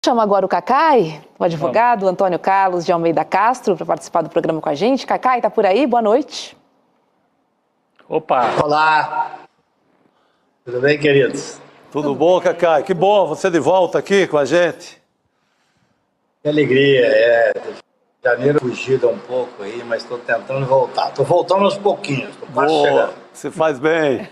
Chamo agora o Cacai, o advogado Antônio Carlos de Almeida Castro, para participar do programa com a gente. Cacai, tá por aí? Boa noite. Opa! Olá! Tudo bem, queridos? Tudo bom, Cacai? Que bom você de volta aqui com a gente. Que alegria, janeiro fugido um pouco aí, mas estou tentando voltar. Estou voltando aos pouquinhos, estou quase chegando. Você faz bem.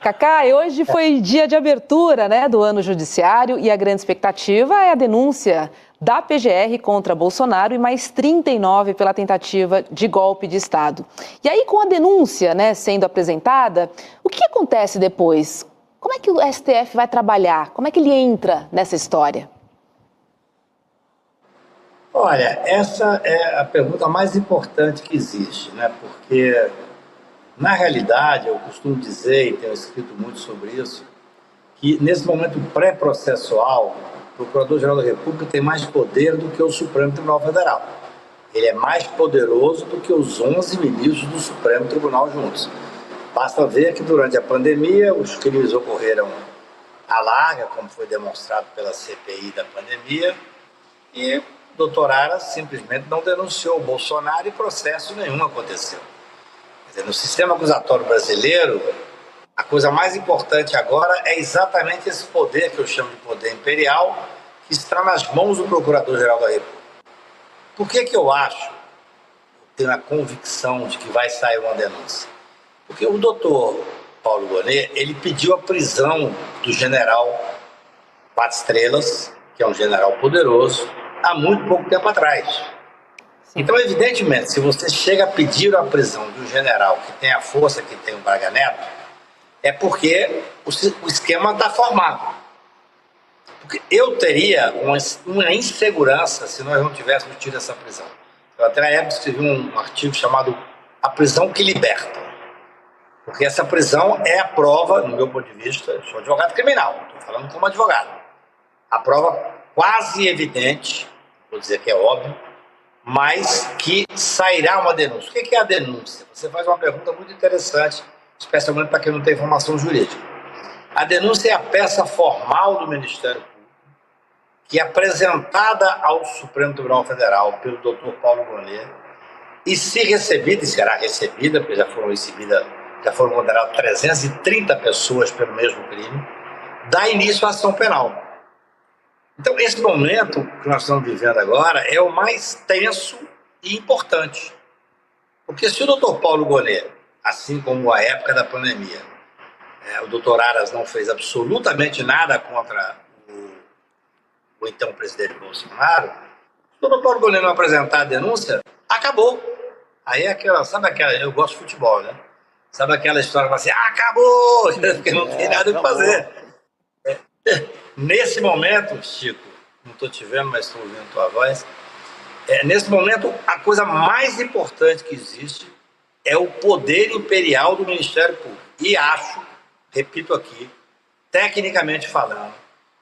Cacai, hoje foi dia de abertura, do ano judiciário e a grande expectativa é a denúncia da PGR contra Bolsonaro e mais 39 pela tentativa de golpe de Estado. E aí, com a denúncia, sendo apresentada, o que acontece depois? Como é que o STF vai trabalhar? Como é que ele entra nessa história? Olha, essa é a pergunta mais importante que existe, Porque, na realidade, eu costumo dizer, e tenho escrito muito sobre isso, que nesse momento pré-processual, o Procurador-Geral da República tem mais poder do que o Supremo Tribunal Federal. Ele é mais poderoso do que os 11 ministros do Supremo Tribunal juntos. Basta ver que durante a pandemia os crimes ocorreram à larga, como foi demonstrado pela CPI da pandemia, e o doutor Aras simplesmente não denunciou o Bolsonaro e processo nenhum aconteceu. Quer dizer, no sistema acusatório brasileiro, a coisa mais importante agora é exatamente esse poder que eu chamo de poder imperial, que está nas mãos do Procurador-Geral da República. Por que eu acho, tenho a convicção de que vai sair uma denúncia? Porque o doutor Paulo Gonet, ele pediu a prisão do general Quatro Estrelas, que é um general poderoso, há muito pouco tempo atrás. Então, evidentemente, se você chega a pedir a prisão de um general que tem a força que tem o Braga Neto, é porque o esquema está formado. Porque eu teria uma insegurança se nós não tivéssemos tido essa prisão. Eu até na época escrevi um artigo chamado A Prisão que Liberta. Porque essa prisão é a prova, no meu ponto de vista, eu sou advogado criminal, estou falando como advogado, a prova quase evidente, vou dizer que é óbvio, mas que sairá uma denúncia. O que é a denúncia? Você faz uma pergunta muito interessante, especialmente para quem não tem informação jurídica. A denúncia é a peça formal do Ministério Público, que é apresentada ao Supremo Tribunal Federal pelo Dr. Paulo Gonet, e se recebida, e será recebida, porque já foram condenadas 330 pessoas pelo mesmo crime, dá início à ação penal. Então, esse momento que nós estamos vivendo agora é o mais tenso e importante. Porque se o doutor Paulo Gonet, assim como a época da pandemia, o doutor Aras não fez absolutamente nada contra o então presidente Bolsonaro, se o doutor Paulo Gonet não apresentar a denúncia, acabou. Aí é eu gosto de futebol, Sabe aquela história que fala assim, acabou, porque não tem nada o que fazer. Nesse momento, Chico, não estou te vendo, mas estou ouvindo tua voz, nesse momento, a coisa mais importante que existe é o poder imperial do Ministério Público. E acho, repito aqui, tecnicamente falando,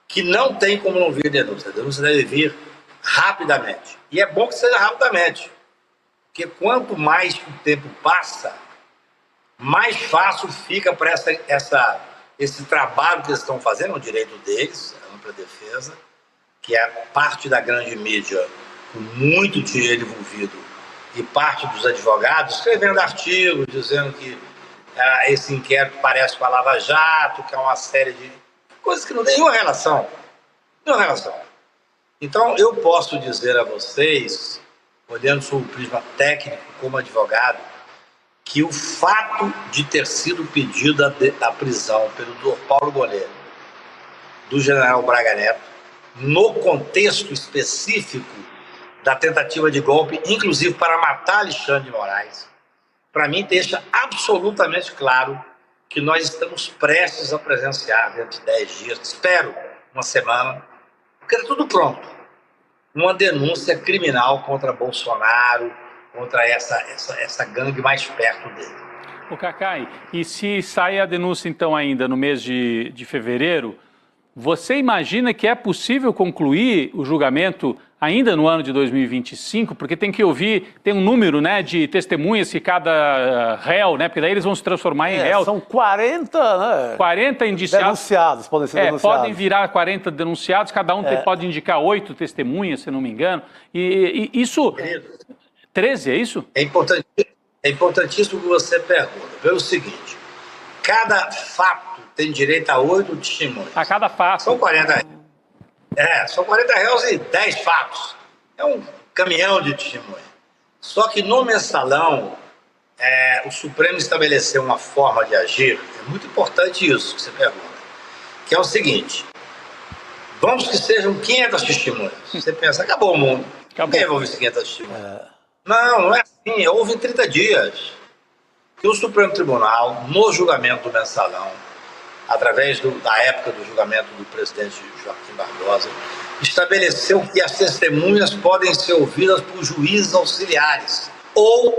que não tem como não vir denúncia. A denúncia deve vir rapidamente. E é bom que seja rapidamente, porque quanto mais o tempo passa, mais fácil fica para esse trabalho que eles estão fazendo, o direito deles, a ampla defesa, que é parte da grande mídia com muito dinheiro envolvido e parte dos advogados escrevendo artigos dizendo que esse inquérito parece com a Lava Jato, que é uma série de coisas que não tem nenhuma relação. Nenhuma relação. Então, eu posso dizer a vocês, olhando sob o prisma técnico como advogado, que o fato de ter sido pedida a prisão pelo Dr. Paulo Gonet, do general Braga Neto, no contexto específico da tentativa de golpe, inclusive para matar Alexandre de Moraes, para mim deixa absolutamente claro que nós estamos prestes a presenciar dentro de 10 dias, espero uma semana, porque está tudo pronto, uma denúncia criminal contra Bolsonaro, contra essa gangue mais perto dele. O Cacai, e se sai a denúncia então ainda no mês de fevereiro, Você imagina que é possível concluir o julgamento ainda no ano de 2025? Porque tem que ouvir, tem um número, né, de testemunhas que cada réu, né, porque daí eles vão se transformar em réus. São 40, né? 40 indiciados. Denunciados, podem ser denunciados. Podem virar 40 denunciados, cada um pode indicar 8 testemunhas, se não me engano. E isso... 13, é isso? É importantíssimo que você pergunta. Pelo seguinte, cada fato tem direito a 8 testemunhas. A cada fato. São 40 são 40 réus e 10 fatos. É um caminhão de testemunha. Só que no mensalão, o Supremo estabeleceu uma forma de agir, é muito importante isso que você pergunta, que é o seguinte, vamos que sejam 500 testemunhas. Você pensa, acabou o mundo. Quem vai ouvir 500 testemunhas? Não é assim, houve em 30 dias que o Supremo Tribunal, no julgamento do mensalão, através da época do julgamento do presidente Joaquim Barbosa, estabeleceu que as testemunhas podem ser ouvidas por juízes auxiliares ou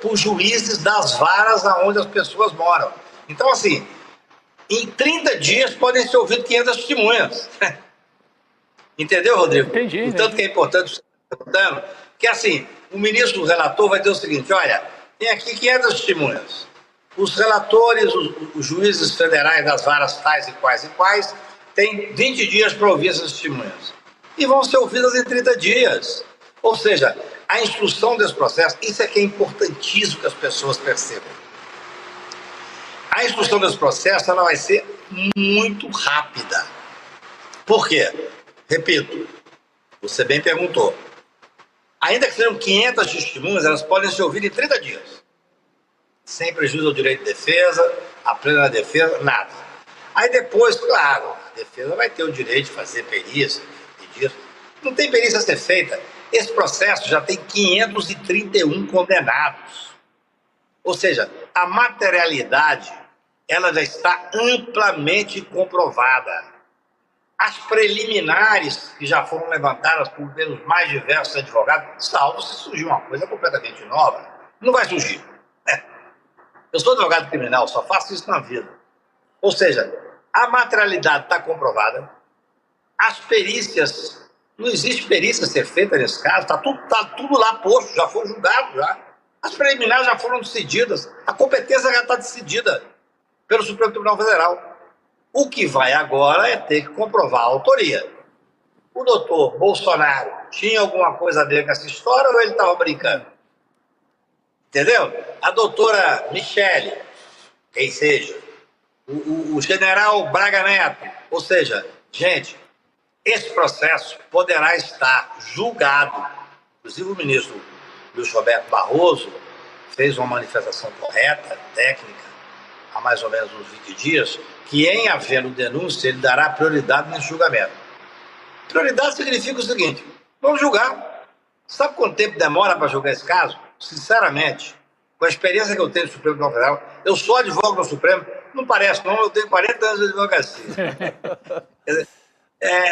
por juízes das varas onde as pessoas moram. Então, assim, em 30 dias podem ser ouvidas 500 testemunhas. Entendeu, Rodrigo? Entendi. O tanto que é importante você estar perguntando, que assim, o ministro do relator vai dizer o seguinte, olha, tem aqui 500 testemunhas. Os relatores, os juízes federais das varas tais e quais, têm 20 dias para ouvir essas testemunhas. E vão ser ouvidas em 30 dias. Ou seja, a instrução desse processo, isso é que é importantíssimo que as pessoas percebam. A instrução desse processo, ela vai ser muito rápida. Por quê? Repito, você bem perguntou. Ainda que sejam 500 testemunhas, elas podem ser ouvidas em 30 dias. Sem prejuízo ao direito de defesa, a plena defesa, nada. Aí depois, claro, a defesa vai ter o direito de fazer perícia, pedir. Não tem perícia a ser feita. Esse processo já tem 531 condenados. Ou seja, a materialidade, ela já está amplamente comprovada. As preliminares que já foram levantadas pelos mais diversos advogados, salvo se surgir uma coisa completamente nova, não vai surgir. Eu sou advogado criminal, só faço isso na vida. Ou seja, a materialidade está comprovada, as perícias, não existe perícia a ser feita nesse caso, está tudo lá posto, já foi julgado já. As preliminares já foram decididas, a competência já está decidida pelo Supremo Tribunal Federal. O que vai agora é ter que comprovar a autoria. O doutor Bolsonaro tinha alguma coisa a ver com essa história ou ele estava brincando? Entendeu? A doutora Michele, quem seja, o general Braga Neto, ou seja, gente, esse processo poderá estar julgado. Inclusive o ministro Luiz Roberto Barroso fez uma manifestação correta, técnica, há mais ou menos uns 20 dias, que em havendo denúncia, ele dará prioridade nesse julgamento. Prioridade significa o seguinte, vamos julgar. Sabe quanto tempo demora para julgar esse caso? Sinceramente, com a experiência que eu tenho no Supremo Tribunal Federal, eu sou advogado no Supremo, não parece não, eu tenho 40 anos de advocacia.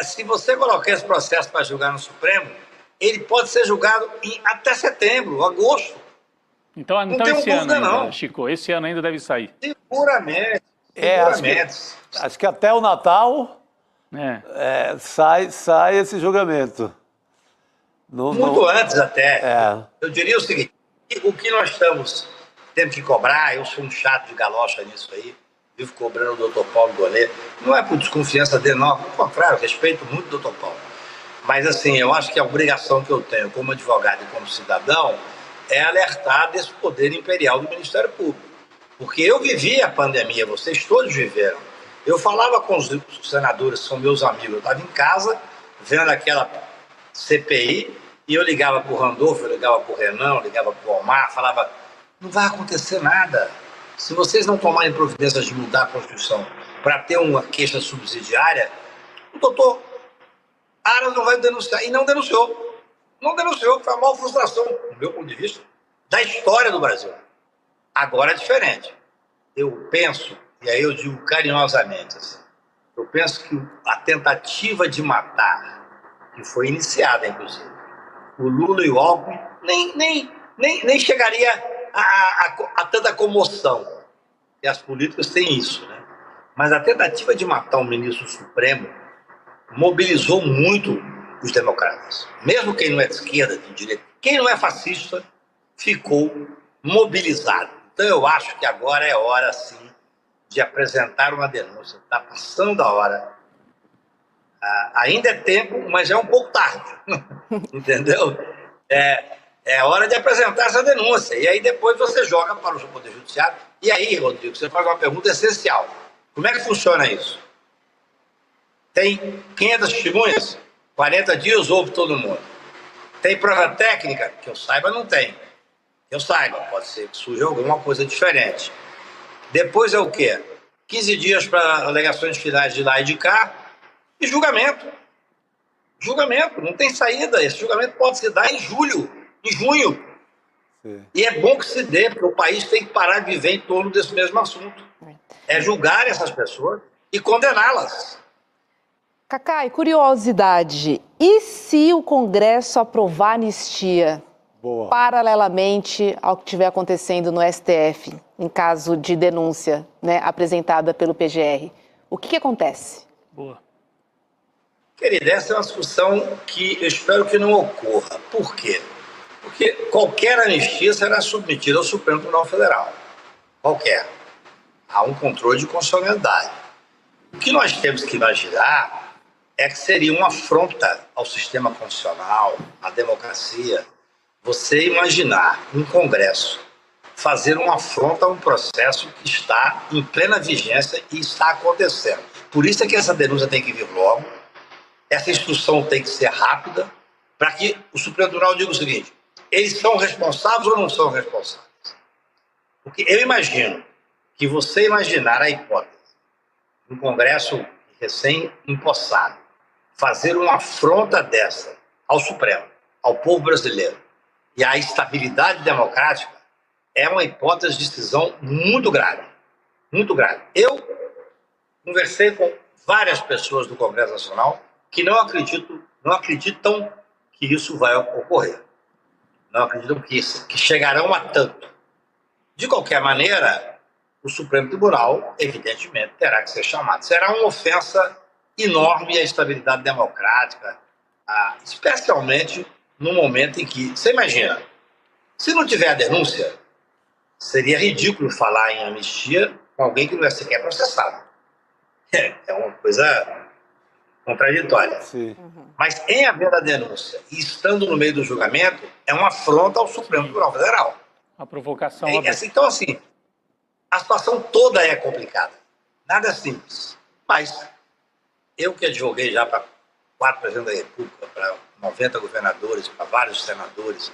Se você colocar esse processo para julgar no Supremo, ele pode ser julgado até setembro, agosto. Então esse ano ainda, Chico, esse ano ainda deve sair. Seguramente. Acho que até o Natal sai esse julgamento. Muito antes até. Eu diria o seguinte, o que nós temos que cobrar, eu sou um chato de galocha nisso aí, vivo cobrando o doutor Paulo Gonet, não é por desconfiança dele, não, ao contrário, respeito muito o doutor Paulo. Mas assim, eu acho que a obrigação que eu tenho como advogado e como cidadão é alertar desse poder imperial do Ministério Público. Porque eu vivi a pandemia, vocês todos viveram. Eu falava com os senadores, que são meus amigos, eu estava em casa, vendo aquela CPI, e eu ligava para o Randolfo, eu ligava para o Renan, eu ligava para o Omar, falava, não vai acontecer nada. Se vocês não tomarem providências de mudar a Constituição para ter uma queixa subsidiária, o doutor Aras não vai denunciar. E não denunciou. Não denunciou, foi a maior frustração, do meu ponto de vista, da história do Brasil. Agora é diferente. Eu penso, e aí eu digo carinhosamente, assim, eu penso que a tentativa de matar, que foi iniciada, inclusive, o Lula e o Alckmin, nem chegaria a tanta comoção. E as políticas têm isso, né? Mas a tentativa de matar um ministro supremo mobilizou muito os democratas. Mesmo quem não é de esquerda, de direita, quem não é fascista, ficou mobilizado. Então eu acho que agora é hora, sim, de apresentar uma denúncia. Está passando a hora. Ainda é tempo, mas é um pouco tarde. Entendeu? É hora de apresentar essa denúncia. E aí depois você joga para o Poder Judiciário. E aí, Rodrigo, você faz uma pergunta essencial. Como é que funciona isso? Tem 500 testemunhas? 40 dias ouve todo mundo. Tem prova técnica? Que eu saiba, não tem. Que eu saiba, pode ser que surja alguma coisa diferente. Depois é o quê? 15 dias para alegações finais de lá e de cá e julgamento. Julgamento, não tem saída. Esse julgamento pode se dar em junho. Sim. E é bom que se dê, porque o país tem que parar de viver em torno desse mesmo assunto. É julgar essas pessoas e condená-las. Cacá, e curiosidade, e se o Congresso aprovar anistia paralelamente ao que estiver acontecendo no STF, em caso de denúncia, né, apresentada pelo PGR? O que acontece? Boa. Querida, essa é uma discussão que eu espero que não ocorra. Por quê? Porque qualquer anistia será submetida ao Supremo Tribunal Federal. Qualquer. Há um controle de constitucionalidade. O que nós temos que imaginar é que seria uma afronta ao sistema constitucional, à democracia, você imaginar um Congresso fazer uma afronta a um processo que está em plena vigência e está acontecendo. Por isso é que essa denúncia tem que vir logo, essa instrução tem que ser rápida, para que o Supremo Tribunal diga o seguinte: eles são responsáveis ou não são responsáveis? Porque eu imagino que você imaginar a hipótese de um Congresso recém-empossado fazer uma afronta dessa ao Supremo, ao povo brasileiro e à estabilidade democrática é uma hipótese de decisão muito grave, muito grave. Eu conversei com várias pessoas do Congresso Nacional que não acreditam que isso vai ocorrer, não acreditam que chegarão a tanto. De qualquer maneira, o Supremo Tribunal, evidentemente, terá que ser chamado. Será uma ofensa enorme à estabilidade democrática, especialmente no momento em que... Você imagina, se não tiver a denúncia, seria ridículo falar em anistia com alguém que não é sequer processado. É uma coisa contraditória. Sim. Mas em haver a denúncia e estando no meio do julgamento, é uma afronta ao Supremo Tribunal Federal. A provocação... Então, assim, a situação toda é complicada. Nada é simples. Mas eu que advoguei já para 4 presidentes da República, para 90 governadores, para vários senadores,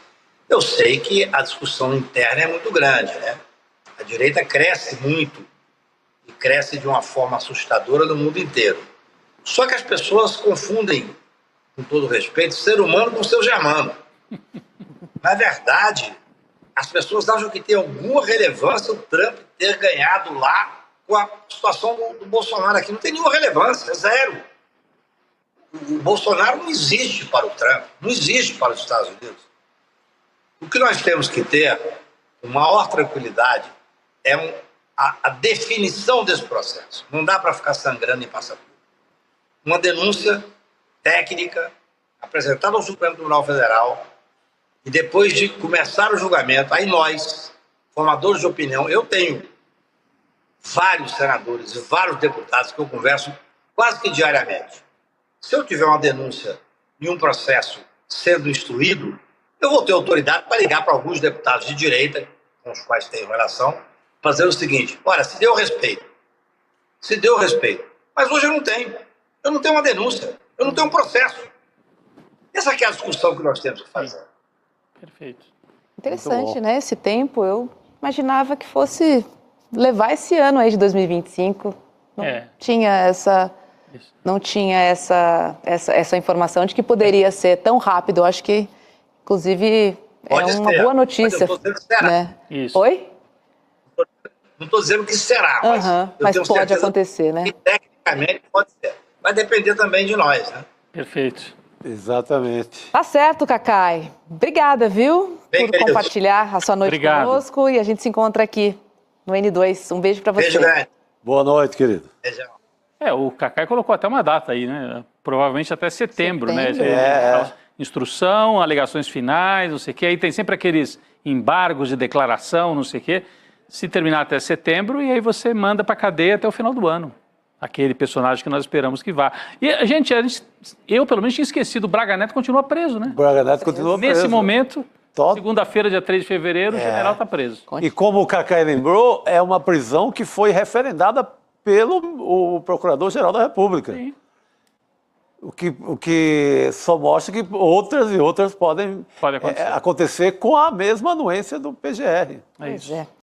eu sei que a discussão interna é muito grande, né? A direita cresce muito e cresce de uma forma assustadora no mundo inteiro. Só que as pessoas confundem, com todo respeito, ser humano com ser germano. Na verdade, as pessoas acham que tem alguma relevância o Trump ter ganhado lá com a situação do Bolsonaro aqui. Não tem nenhuma relevância, é zero. O Bolsonaro não existe para o Trump, não existe para os Estados Unidos. O que nós temos que ter, com maior tranquilidade, é a definição desse processo. Não dá para ficar sangrando em passaporte. Uma denúncia técnica apresentada ao Supremo Tribunal Federal e depois de começar o julgamento, aí nós, formadores de opinião, eu tenho vários senadores e vários deputados que eu converso quase que diariamente. Se eu tiver uma denúncia e um processo sendo instruído, eu vou ter autoridade para ligar para alguns deputados de direita, com os quais tenho relação, fazer o seguinte: olha, se deu respeito, mas hoje eu não tenho uma denúncia, eu não tenho um processo. Essa que é a discussão que nós temos que fazer. Perfeito. Interessante, né? Esse tempo, eu imaginava que fosse levar esse ano aí de 2025. Não tinha essa informação de que poderia ser tão rápido. Eu acho que, inclusive, pode uma ser. boa notícia. Eu estou dizendo que será. Né? Isso. Oi? Não estou dizendo que será, mas pode acontecer, né? Que tecnicamente pode ser. Vai depender também de nós, né? Perfeito. Exatamente. Tá certo, Cacai. Obrigada, viu? Por compartilhar a sua noite conosco. E a gente se encontra aqui no N2. Um beijo para você. Beijo grande. Boa noite, querido. Beijão. O Cacai colocou até uma data aí, né? Provavelmente até setembro, né? Instrução, alegações finais, não sei o quê. Aí tem sempre aqueles embargos de declaração, não sei o quê. Se terminar até setembro, e aí você manda para cadeia até o final do ano. Aquele personagem que nós esperamos que vá. E eu pelo menos tinha esquecido, o Braga Neto continua preso, né? O Braga Neto continua preso. Nesse momento, segunda-feira, dia 3 de fevereiro, o general está preso. E como o Cacai lembrou, é uma prisão que foi referendada pelo Procurador-Geral da República. Sim. O que só mostra que outras podem Pode acontecer. acontecer com a mesma anuência do PGR. É isso.